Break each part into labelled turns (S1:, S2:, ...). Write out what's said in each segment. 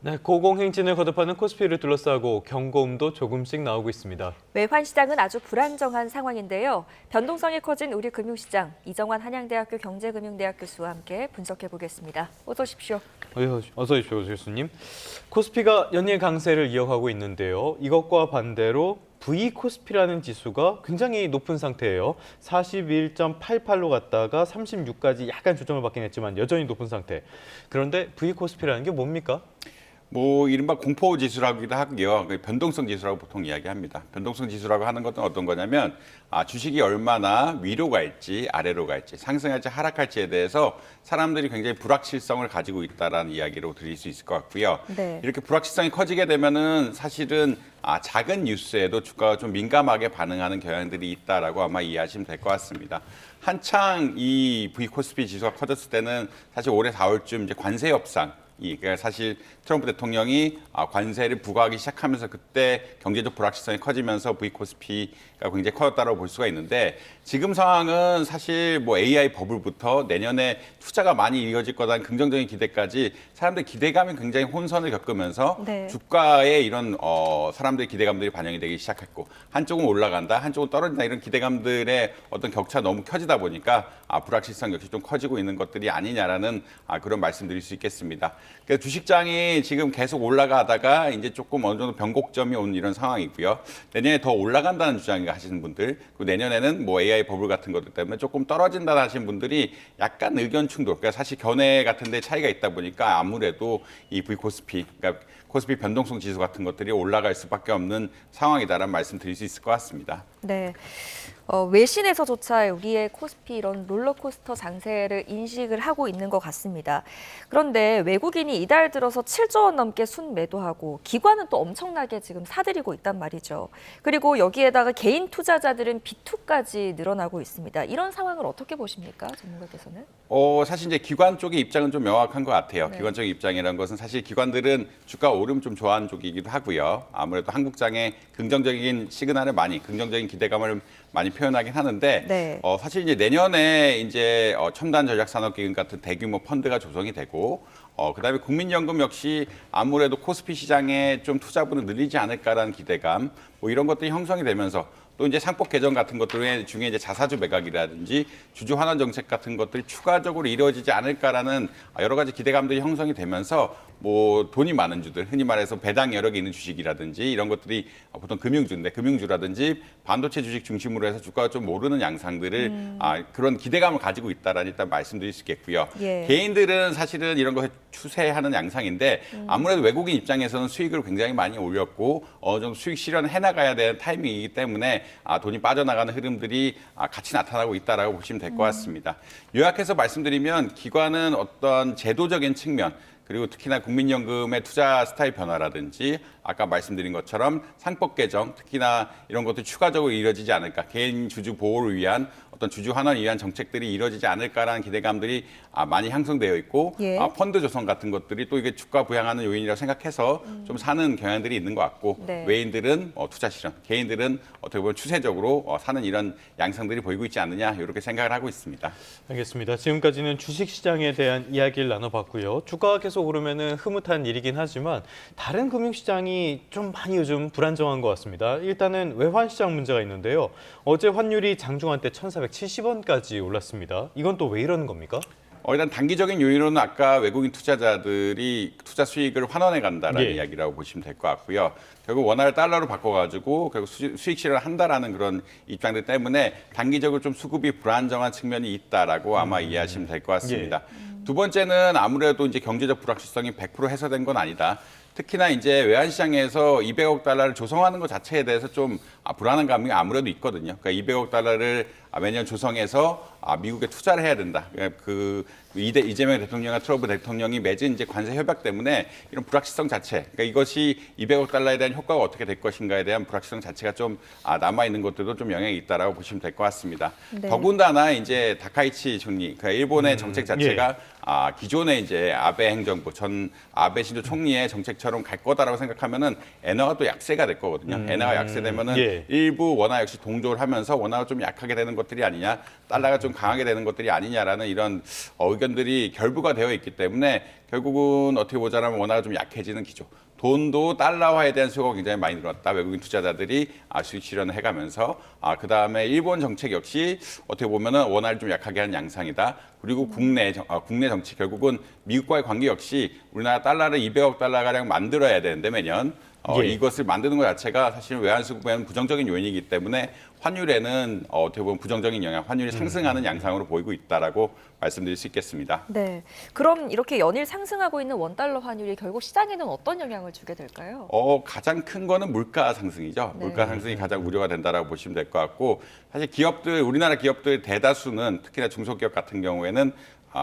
S1: 네, 고공행진을 거듭하는 코스피를 둘러싸고 경고음도 조금씩 나오고 있습니다.
S2: 외환 시장은 아주 불안정한 상황인데요. 변동성이 커진 우리 금융시장, 이정환 한양대학교 경제금융대학 교수와 함께 분석해 보겠습니다. 어서 오십시오.
S1: 어서 오십시오, 교수님. 코스피가 연일 강세를 이어가고 있는데요. 이것과 반대로 V코스피라는 지수가 굉장히 높은 상태예요. 41.88로 갔다가 36까지 약간 조정을 받긴 했지만 여전히 높은 상태. 그런데 V코스피라는 게 뭡니까?
S3: 이른바 공포 지수라고도 하고요. 변동성 지수라고 보통 이야기합니다. 변동성 지수라고 하는 것은 어떤 거냐면 주식이 얼마나 위로 갈지 아래로 갈지 상승할지 하락할지에 대해서 사람들이 굉장히 불확실성을 가지고 있다라는 이야기로 드릴 수 있을 것 같고요.
S2: 네.
S3: 이렇게 불확실성이 커지게 되면은 사실은 작은 뉴스에도 주가가 좀 민감하게 반응하는 경향들이 있다라고 아마 이해하시면 될 것 같습니다. 한창 이 V코스피 지수가 커졌을 때는 사실 올해 4월쯤 이제 관세 협상 그러니까 사실 트럼프 대통령이 관세를 부과하기 시작하면서 그때 경제적 불확실성이 커지면서 V코스피가 굉장히 커졌다고 볼 수가 있는데 지금 상황은 사실 AI 버블부터 내년에 투자가 많이 이어질 거라는 긍정적인 기대까지 사람들 기대감이 굉장히 혼선을 겪으면서
S2: 네.
S3: 주가에 이런 사람들의 기대감들이 반영이 되기 시작했고 한쪽은 올라간다, 한쪽은 떨어진다 이런 기대감들의 어떤 격차 너무 커지다 보니까 불확실성 역시 좀 커지고 있는 것들이 아니냐라는 그런 말씀드릴 수 있겠습니다. 그러니까 주식장이 지금 계속 올라가다가 이제 조금 어느 정도 변곡점이 온 이런 상황이고요. 내년에 더 올라간다는 주장을 하시는 분들, 그리고 내년에는 AI 버블 같은 것들 때문에 조금 떨어진다 하시는 분들이 약간 의견 충돌, 그러니까 사실 견해 같은 데 차이가 있다 보니까 아무래도 이 V코스피, 그러니까 코스피 변동성 지수 같은 것들이 올라갈 수밖에 없는 상황이다라는 말씀 드릴 수 있을 것 같습니다.
S2: 네. 외신에서조차 우리의 코스피 이런 롤러코스터 장세를 인식을 하고 있는 것 같습니다. 그런데 외국인이 이달 들어서 7조 원 넘게 순매도하고 기관은 또 엄청나게 지금 사들이고 있단 말이죠. 그리고 여기에다가 개인 투자자들은 B2까지 늘어나고 있습니다. 이런 상황을 어떻게 보십니까, 전문가께서는?
S3: 사실 이제 기관 쪽의 입장은 좀 명확한 것 같아요.
S2: 네.
S3: 기관적인 입장이라는 것은 사실 기관들은 주가 오름 좀 좋아하는 쪽이기도 하고요. 아무래도 한국장에 긍정적인 시그널을 긍정적인 기대감을 많이 표현하긴 하는데
S2: 네.
S3: 사실 이제 내년에 이제 첨단 전략 산업기금 같은 대규모 펀드가 조성이 되고 그다음에 국민연금 역시 아무래도 코스피 시장에 좀 투자분을 늘리지 않을까라는 기대감 이런 것들이 형성이 되면서 또 이제 상법 개정 같은 것들 중에 이제 자사주 매각이라든지 주주 환원 정책 같은 것들이 추가적으로 이루어지지 않을까라는 여러 가지 기대감들이 형성이 되면서 돈이 많은 주들, 흔히 말해서 배당 여력이 있는 주식이라든지 이런 것들이 보통 금융주인데 금융주라든지 반도체 주식 중심으로 해서 주가가 좀 오르는 양상들을 그런 기대감을 가지고 있다라는 일단 말씀드릴 수 있겠고요.
S2: 예.
S3: 개인들은 사실은 이런 것을 추세하는 양상인데 아무래도 외국인 입장에서는 수익을 굉장히 많이 올렸고 어느 정도 수익 실현을 해나가야 되는 타이밍이기 때문에 돈이 빠져나가는 흐름들이 같이 나타나고 있다라고 보시면 될 것 같습니다. 요약해서 말씀드리면 기관은 어떤 제도적인 측면 그리고 특히나 국민연금의 투자 스타일 변화라든지 아까 말씀드린 것처럼 상법 개정, 특히나 이런 것도 추가적으로 이루어지지 않을까, 개인 주주 보호를 위한 어떤 주주 환원을 위한 정책들이 이루어지지 않을까라는 기대감들이 많이 형성되어 있고
S2: 예.
S3: 펀드 조성 같은 것들이 또 이게 주가 부양하는 요인이라고 생각해서 좀 사는 경향들이 있는 것 같고
S2: 네.
S3: 외인들은 투자 실현, 개인들은 어떻게 보면 추세적으로 사는 이런 양상들이 보이고 있지 않느냐 이렇게 생각을 하고 있습니다.
S1: 알겠습니다. 지금까지는 주식시장에 대한 이야기를 나눠봤고요. 주가가 계속 오르면 흐뭇한 일이긴 하지만 다른 금융시장이 좀 많이 요즘 불안정한 것 같습니다. 일단은 외환시장 문제가 있는데요. 어제 환율이 장중한 때 1,470원까지 올랐습니다. 이건 또 왜 이러는 겁니까?
S3: 일단 단기적인 요인으로는 아까 외국인 투자자들이 투자 수익을 환원해 간다라는
S1: 예.
S3: 이야기라고 보시면 될 것 같고요. 결국 원화를 달러로 바꿔가지고 결국 수익 실현을 한다라는 그런 입장들 때문에 단기적으로 좀 수급이 불안정한 측면이 있다라고 아마 이해하시면 될 것 같습니다. 두 번째는 아무래도 이제 경제적 불확실성이 100% 해소된 건 아니다. 특히나 이제 외환시장에서 200억 달러를 조성하는 것 자체에 대해서 좀 불안한 감이 아무래도 있거든요. 그러니까 200억 달러를 매년 조성해서 미국에 투자를 해야 된다. 그 이재명 대통령과 트럼프 대통령이 맺은 이제 관세 협약 때문에 이런 불확실성 자체, 그러니까 이것이 200억 달러에 대한 효과가 어떻게 될 것인가에 대한 불확실성 자체가 좀 남아 있는 것들도 좀 영향이 있다라고 보시면 될 것 같습니다.
S2: 네.
S3: 더군다나 이제 다카이치 총리, 그러니까 일본의 정책 자체가 기존의 이제 아베 행정부 전 아베 신조 총리의 정책 2%처럼 갈 거다라고 생각하면은 엔화가 또 약세가 될 거거든요. 엔화가 약세되면은
S1: 예.
S3: 일부 원화 역시 동조를 하면서 원화가 좀 약하게 되는 것들이 아니냐, 달러가 좀 강하게 되는 것들이 아니냐라는 이런 의견들이 결부가 되어 있기 때문에 결국은 어떻게 보자면 원화가 좀 약해지는 기조. 돈도 달러화에 대한 수요가 굉장히 많이 늘었다. 외국인 투자자들이 수익 실현을 해가면서 그다음에 일본 정책 역시 어떻게 보면은 원화를 좀 약하게 하는 양상이다. 그리고 국내 정치 결국은 미국과의 관계 역시 우리나라 달러를 200억 달러 가량 만들어야 되는데 매년
S1: 예.
S3: 이것을 만드는 것 자체가 사실 외환수급에는 부정적인 요인이기 때문에 환율에는 어떻게 보면 부정적인 영향, 환율이 상승하는 양상으로 보이고 있다라고 말씀드릴 수 있겠습니다.
S2: 네. 그럼 이렇게 연일 상승하고 있는 원달러 환율이 결국 시장에는 어떤 영향을 주게 될까요?
S3: 가장 큰 거는 물가 상승이죠.
S2: 네.
S3: 물가 상승이 가장 우려가 된다라고 보시면 될 것 같고 사실 우리나라 기업들 대다수는 특히나 중소기업 같은 경우에는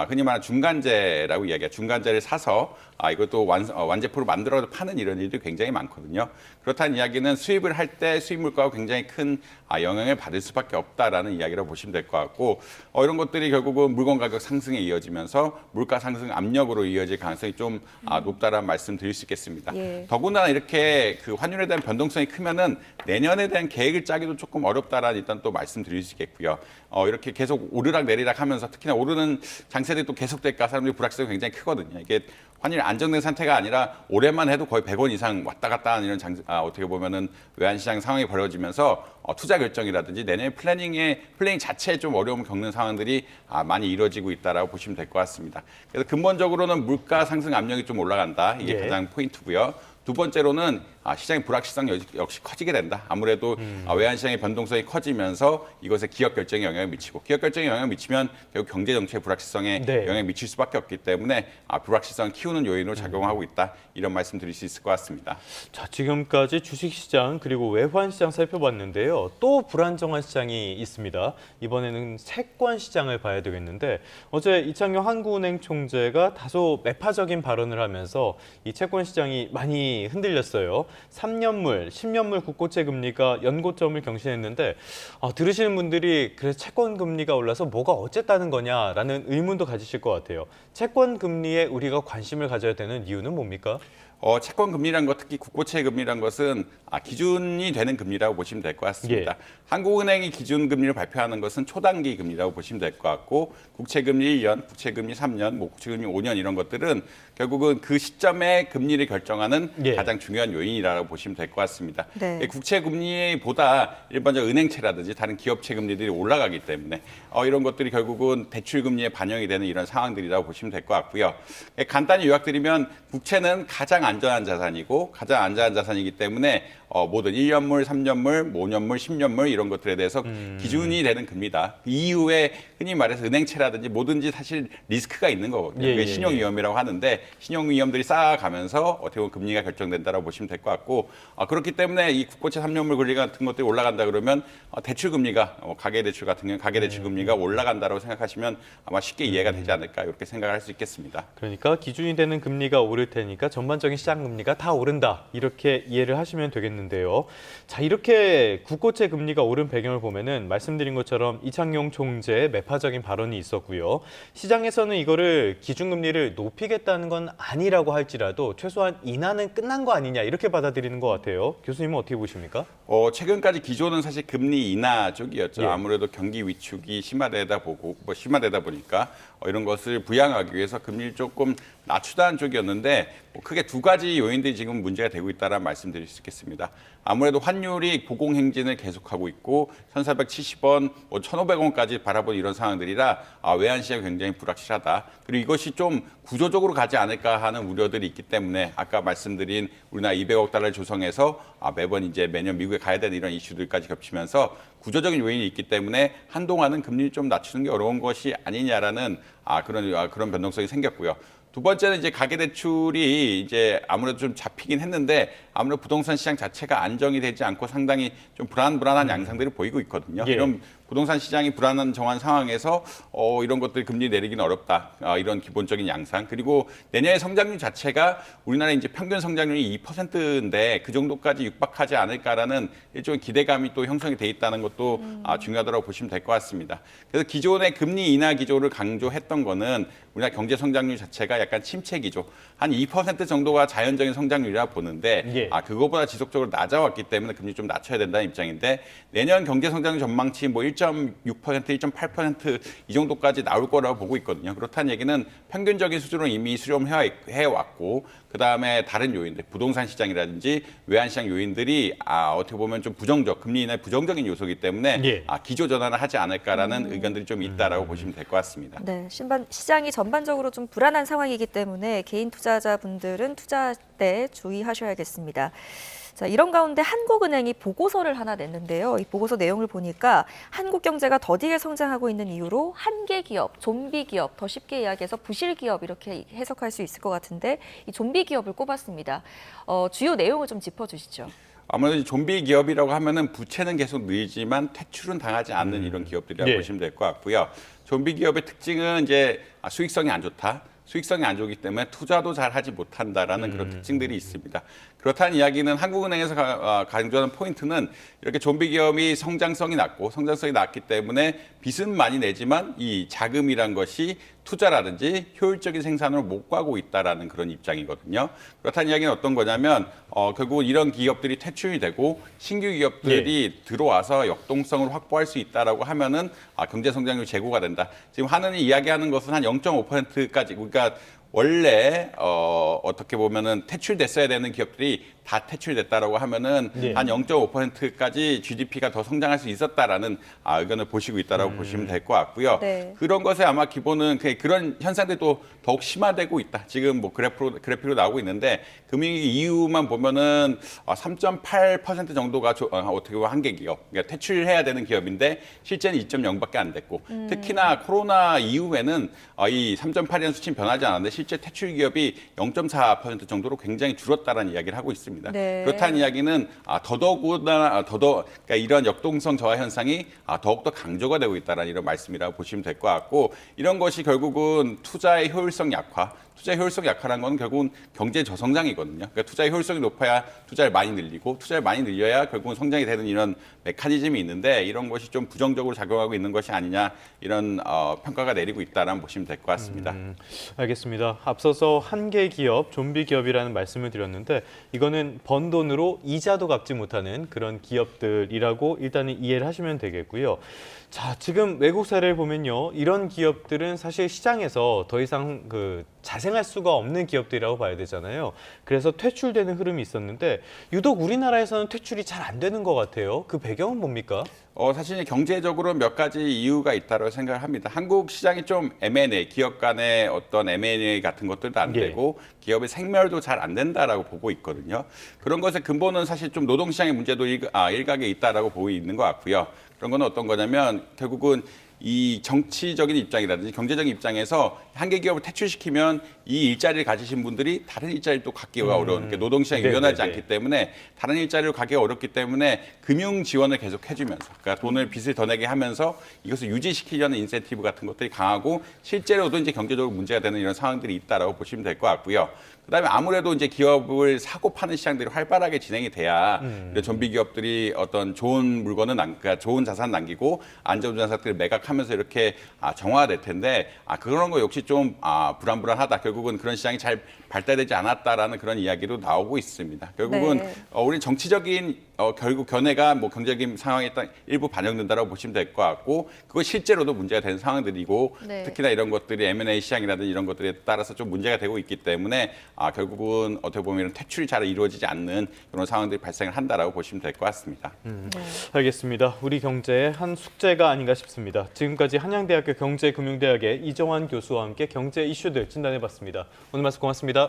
S3: 흔히 말하는 중간재라고 이야기해요. 중간재를 사서 이것도 완제품으로 만들어서 파는 이런 일들이 굉장히 많거든요. 그렇다는 이야기는 수입을 할 때 수입 물가가 굉장히 큰 영향을 받을 수밖에 없다라는 이야기라고 보시면 될 것 같고 이런 것들이 결국은 물건 가격 상승에 이어지면서 물가 상승 압력으로 이어질 가능성이 좀 높다라는 말씀 드릴 수 있겠습니다.
S2: 예.
S3: 더군다나 이렇게 그 환율에 대한 변동성이 크면은 내년에 대한 계획을 짜기도 조금 어렵다라는 일단 또 말씀드릴 수 있겠고요. 이렇게 계속 오르락 내리락 하면서 특히나 오르는 장세들이 또 계속될까 사람들이 불확실성이 굉장히 크거든요. 이게 환율이 안정된 상태가 아니라 올해만 해도 거의 100원 이상 왔다 갔다 하는 이런 어떻게 보면은 외환시장 상황이 벌어지면서 투자 결정이라든지 내년 플래닝 자체에 좀 어려움을 겪는 상황들이 많이 이루어지고 있다라고 보시면 될 것 같습니다. 그래서 근본적으로는 물가 상승 압력이 좀 올라간다. 이게
S1: 예.
S3: 가장 포인트고요. 두 번째로는 시장의 불확실성 역시 커지게 된다. 아무래도 외환시장의 변동성이 커지면서 이것에 기업 결정에 영향을 미치고 기업 결정에 영향을 미치면 결국 경제 정책의 불확실성에
S1: 네.
S3: 영향을 미칠 수밖에 없기 때문에 불확실성을 키우는 요인으로 작용하고 있다. 이런 말씀 드릴 수 있을 것 같습니다.
S1: 자, 지금까지 주식시장 그리고 외환시장 살펴봤는데요. 또 불안정한 시장이 있습니다. 이번에는 채권시장을 봐야 되겠는데 어제 이창용 한국은행 총재가 다소 매파적인 발언을 하면서 이 채권시장이 많이 흔들렸어요. 3년물, 10년물 국고채 금리가 연고점을 경신했는데 들으시는 분들이 그래서 채권 금리가 올라서 뭐가 어쨌다는 거냐라는 의문도 가지실 것 같아요. 채권 금리에 우리가 관심을 가져야 되는 이유는 뭡니까?
S3: 채권 금리란 것, 특히 국고채 금리란 것은 기준이 되는 금리라고 보시면 될 것 같습니다.
S1: 예.
S3: 한국은행이 기준 금리를 발표하는 것은 초단기 금리라고 보시면 될 것 같고 국채 금리 1년, 국채 금리 3년, 국채 금리 5년 이런 것들은 결국은 그 시점에 금리를 결정하는
S1: 예.
S3: 가장 중요한 요인이라고 보시면 될 것 같습니다.
S2: 네.
S3: 국채 금리보다 일반적 은행채라든지 다른 기업채 금리들이 올라가기 때문에 이런 것들이 결국은 대출 금리에 반영이 되는 이런 상황들이라고 보시면 될 것 같고요. 간단히 요약드리면 국채는 가장 안전한 자산이고 가장 안전한 자산이기 때문에 모든 1년물, 3년물, 5년물, 10년물 이런 것들에 대해서 기준이 되는 금리다. 그 이후에 흔히 말해서 은행채라든지 뭐든지 사실 리스크가 있는 거거든요.
S1: 예,
S3: 그게
S1: 예,
S3: 신용위험이라고 하는데 신용위험들이 쌓아가면서 어떻게 보면 금리가 결정된다라고 보시면 될 것 같고 그렇기 때문에 이 국고채 3년물 금리 같은 것들이 올라간다 그러면 대출 금리가 가계대출 같은 경우는 가계대출 금리가 올라간다고 생각하시면 아마 쉽게 이해가 되지 않을까 이렇게 생각을 할 수 있겠습니다.
S1: 그러니까 기준이 되는 금리가 오를 테니까 전반적인 시장 금리가 다 오른다. 이렇게 이해를 하시면 되겠는데요. 자, 이렇게 국고채 금리가 오른 배경을 보면은 말씀드린 것처럼 이창용 총재의 매파적인 발언이 있었고요. 시장에서는 이거를 기준금리를 높이겠다는 건 아니라고 할지라도 최소한 인하는 끝난 거 아니냐 이렇게 받아들이는 것 같아요. 교수님은 어떻게 보십니까?
S3: 최근까지 기조는 사실 금리 인하 쪽이었죠.
S1: 예.
S3: 아무래도 경기 위축이 심화되다 보니까 이런 것을 부양하기 위해서 금리를 조금 낮추다는 쪽이었는데 크게 두 가지 요인들이 지금 문제가 되고 있다는 말씀드릴 수 있겠습니다. 아무래도 환율이 고공행진을 계속하고 있고 1,470원, 1,500원까지 바라보는 이런 상황들이라 외환시장이 굉장히 불확실하다. 그리고 이것이 좀 구조적으로 가지 않을까 하는 우려들이 있기 때문에 아까 말씀드린 우리나라 200억 달러를 조성해서 매번 이제 매년 미국에 가야 되는 이런 이슈들까지 겹치면서 구조적인 요인이 있기 때문에 한동안은 금리를 좀 낮추는 게 어려운 것이 아니냐라는 그런 변동성이 생겼고요. 두 번째는 이제 가계대출이 이제 아무래도 좀 잡히긴 했는데 아무래도 부동산 시장 자체가 안정이 되지 않고 상당히 좀 불안한 양상들을 보이고 있거든요.
S1: 예.
S3: 이런 부동산 시장이 불안정한 상황에서 이런 것들 금리 내리기는 어렵다. 이런 기본적인 양상. 그리고 내년의 성장률 자체가 우리나라 이제 평균 성장률이 2%인데 그 정도까지 육박하지 않을까라는 일종의 기대감이 또 형성이 돼 있다는 것도 중요하다고 보시면 될 것 같습니다. 그래서 기존의 금리 인하 기조를 강조했던 거는 우리나라 경제 성장률 자체가 약간 침체 기조, 한 2% 정도가 자연적인 성장률이라 보는데
S1: 예.
S3: 그거보다 지속적으로 낮아왔기 때문에 금리 좀 낮춰야 된다는 입장인데 내년 경제 성장률 전망치 뭐 1.6%, 1.8% 이 정도까지 나올 거라고 보고 있거든요. 그렇다는 얘기는 평균적인 수준으로 이미 수렴해 왔고 그다음에 다른 요인들, 부동산 시장이라든지 외환시장 요인들이 어떻게 보면 좀 금리 인하의 부정적인 요소이기 때문에
S1: 예.
S3: 기조 전환을 하지 않을까라는 의견들이 좀 있다라고 보시면 될 것 같습니다.
S2: 네, 시장이 전반적으로 좀 불안한 상황이기 때문에 개인 투자자분들은 투자 때 주의하셔야겠습니다. 자, 이런 가운데 한국은행이 보고서를 하나 냈는데요. 이 보고서 내용을 보니까 한국 경제가 더디게 성장하고 있는 이유로 한계 기업, 좀비 기업, 더 쉽게 이야기해서 부실 기업 이렇게 해석할 수 있을 것 같은데 이 좀비 기업을 꼽았습니다. 주요 내용을 좀 짚어주시죠.
S3: 아무래도 좀비 기업이라고 하면은 부채는 계속 늘지만 퇴출은 당하지 않는 이런 기업들이라고
S1: 예.
S3: 보시면 될 것 같고요. 좀비 기업의 특징은 이제 수익성이 안 좋다. 수익성이 안 좋기 때문에 투자도 잘 하지 못한다라는 그런 특징들이 있습니다. 그렇다는 이야기는 한국은행에서 강조하는 포인트는 이렇게 좀비 기업이 성장성이 낮기 때문에 빚은 많이 내지만 이 자금이란 것이 투자라든지 효율적인 생산으로 못 가고 있다라는 그런 입장이거든요. 그렇다는 이야기는 어떤 거냐면 결국은 이런 기업들이 퇴출이 되고 신규 기업들이 들어와서 역동성을 확보할 수 있다라고 하면은 경제 성장률 제고가 된다. 지금 한은이 이야기하는 것은 한 0.5%까지 그러니까 원래 어떻게 보면은 퇴출됐어야 되는 기업들이 다 퇴출됐다라고 하면은
S1: 네.
S3: 한 0.5%까지 GDP가 더 성장할 수 있었다라는 의견을 보시고 있다라고 보시면 될 것 같고요.
S2: 네.
S3: 그런 것에 아마 기본은 그런 현상들이 또 더욱 심화되고 있다. 지금 뭐 그래프로 나오고 있는데 금융위기 이후만 보면은 3.8% 정도가 어떻게 보면 한계 기업, 그러니까 퇴출해야 되는 기업인데 실제는 2.0밖에 안 됐고 특히나 코로나 이후에는 이 3.8이라는 수치는 변하지 않았는데 실제 퇴출 기업이 0.4% 정도로 굉장히 줄었다라는 이야기를 하고 있습니다.
S2: 네.
S3: 그렇다는 이야기는 그러니까 이런 역동성 저하 현상이 더욱더 강조가 되고 있다는 이런 말씀이라고 보시면 될 것 같고 이런 것이 결국은 투자의 효율성 약화라는 건 결국은 경제 저성장이거든요. 그러니까 투자의 효율성이 높아야 투자를 많이 늘리고 투자를 많이 늘려야 결국은 성장이 되는 이런 메커니즘이 있는데 이런 것이 좀 부정적으로 작용하고 있는 것이 아니냐 이런 평가가 내리고 있다라고 보시면 될 것 같습니다.
S1: 알겠습니다. 앞서서 한계 기업, 좀비 기업이라는 말씀을 드렸는데 이거는 번 돈으로 이자도 갚지 못하는 그런 기업들이라고 일단은 이해를 하시면 되겠고요. 자, 지금 외국 사례를 보면요. 이런 기업들은 사실 시장에서 더 이상 자생할 수가 없는 기업들이라고 봐야 되잖아요. 그래서 퇴출되는 흐름이 있었는데 유독 우리나라에서는 퇴출이 잘 안 되는 것 같아요. 그 배경은 뭡니까?
S3: 사실 경제적으로 몇 가지 이유가 있다고 생각을 합니다. 한국 시장이 좀 M&A, 기업 간의 어떤 M&A 같은 것들도 안
S1: 예.
S3: 되고 기업의 생멸도 잘 안 된다라고 보고 있거든요. 그런 것의 근본은 사실 좀 노동시장의 문제도 일각에 있다라고 보고 있는 것 같고요. 그런 건 어떤 거냐면 결국은 이 정치적인 입장이라든지 경제적인 입장에서 한계 기업을 퇴출시키면 이 일자리를 가지신 분들이 다른 일자리를 또 갖기가 어려운 그러니까 노동시장이
S1: 네,
S3: 유연하지
S1: 네, 네.
S3: 않기 때문에 다른 일자리를 가기가 어렵기 때문에 금융 지원을 계속 해주면서 그러니까 빚을 더 내게 하면서 이것을 유지시키려는 인센티브 같은 것들이 강하고 실제로도 이제 경제적으로 문제가 되는 이런 상황들이 있다라고 보시면 될 것 같고요. 그다음에 아무래도 이제 기업을 사고 파는 시장들이 활발하게 진행이 돼야 이런 좀비 기업들이 어떤 좋은 물건을 그러니까 좋은 자산 남기고 안 좋은 자산들을 매각하면서 이렇게 정화될 텐데 그런 거 역시 좀 불안불안하다. 결국은 그런 시장이 잘 발달되지 않았다라는 그런 이야기로 나오고 있습니다. 결국은
S2: 네.
S3: 우리 정치적인 결국 견해가 뭐 경제적인 상황에 딱 일부 반영된다라고 보시면 될 것 같고 그거 실제로도 문제가 되는 상황들이고
S2: 네.
S3: 특히나 이런 것들이 M&A 시장이라든지 이런 것들에 따라서 좀 문제가 되고 있기 때문에 결국은 어떻게 보면 퇴출이 잘 이루어지지 않는 그런 상황들이 발생을 한다라고 보시면 될 것 같습니다.
S1: 알겠습니다. 우리 경제의 한 숙제가 아닌가 싶습니다. 지금까지 한양대학교 경제금융대학의 이정환 교수와 함께 경제 이슈들 진단해봤습니다. 오늘 말씀 고맙습니다.